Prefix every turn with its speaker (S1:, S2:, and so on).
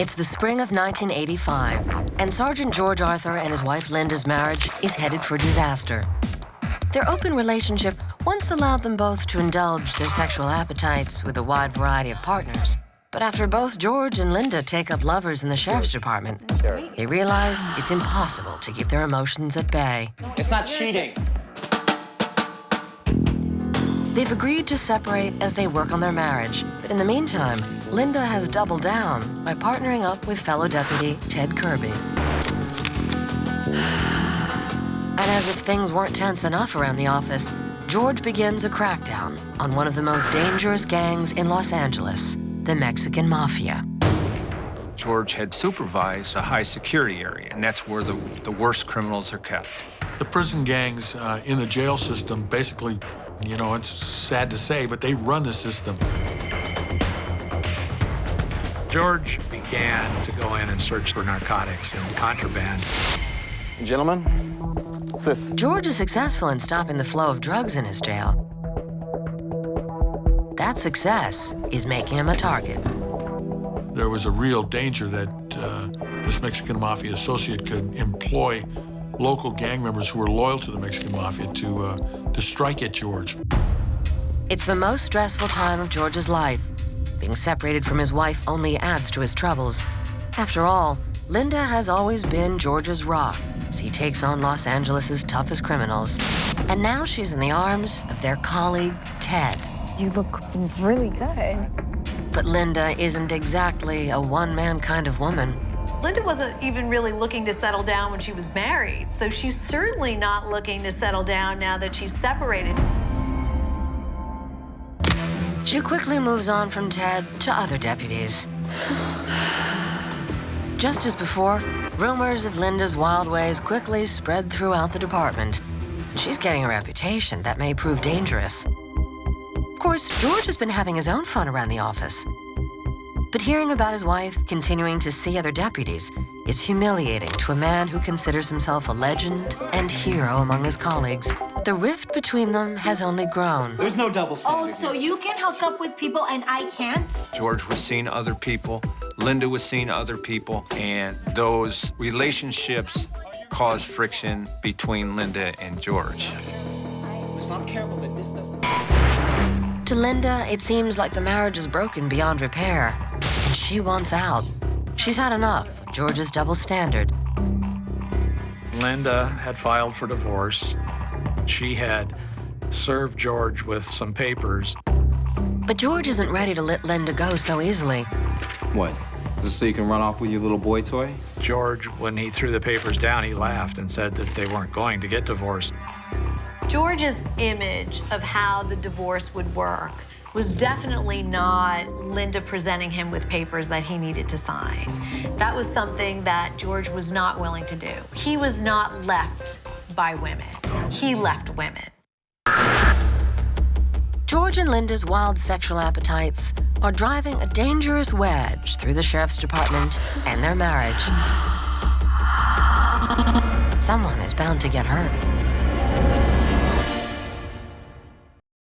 S1: It's the spring of 1985, and Sergeant George Arthur and his wife Linda's marriage is headed for disaster. Their open relationship once allowed them both to indulge their sexual appetites with a wide variety of partners. But after both George and Linda take up lovers in the sheriff's department, they realize it's impossible to keep their emotions at bay.
S2: It's not cheating.
S1: They've agreed to separate as they work on their marriage. But in the meantime, Linda has doubled down by partnering up with fellow deputy Ted Kirby. And as if things weren't tense enough around the office, George begins a crackdown on one of the most dangerous gangs in Los Angeles, the Mexican Mafia.
S3: George had supervised a high security area, and that's where the worst criminals are kept.
S4: The prison gangs in the jail system basically, you know, it's sad to say, but they run the system.
S5: George began to go in and search for narcotics and contraband.
S2: Gentlemen, what's this?
S1: George is successful in stopping the flow of drugs in his jail. That success is making him a target.
S4: There was a real danger that this Mexican Mafia associate could employ local gang members who were loyal to the Mexican Mafia to strike at George.
S1: It's the most stressful time of George's life. Being separated from his wife only adds to his troubles. After all, Linda has always been George's rock as he takes on Los Angeles' toughest criminals. And now she's in the arms of their colleague, Ted.
S6: You look really good.
S1: But Linda isn't exactly a one-man kind of woman.
S7: Linda wasn't even really looking to settle down when she was married, so she's certainly not looking to settle down now that she's separated.
S1: She quickly moves on from Ted to other deputies. Just as before, rumors of Linda's wild ways quickly spread throughout the department, and she's getting a reputation that may prove dangerous. Of course, George has been having his own fun around the office. But hearing about his wife continuing to see other deputies is humiliating to a man who considers himself a legend and hero among his colleagues. The rift between them has only grown.
S2: There's no double standard.
S6: Oh, so you can hook up with people and I can't?
S3: George was seeing other people, Linda was seeing other people, and those relationships caused friction between Linda and George.
S2: Listen, I'm careful that this doesn't...
S1: To Linda, it seems like the marriage is broken beyond repair, and she wants out. She's had enough of George's double standard.
S5: Linda had filed for divorce. She had served George with some papers.
S1: But George isn't ready to let Linda go so easily.
S8: What? Just so you can run off with your little boy toy?
S5: George, when he threw the papers down, he laughed and said that they weren't going to get divorced.
S7: George's image of how the divorce would work was definitely not Linda presenting him with papers that he needed to sign. That was something that George was not willing to do. He was not left by women. He left women.
S1: George and Linda's wild sexual appetites are driving a dangerous wedge through the sheriff's department and their marriage. Someone is bound to get hurt.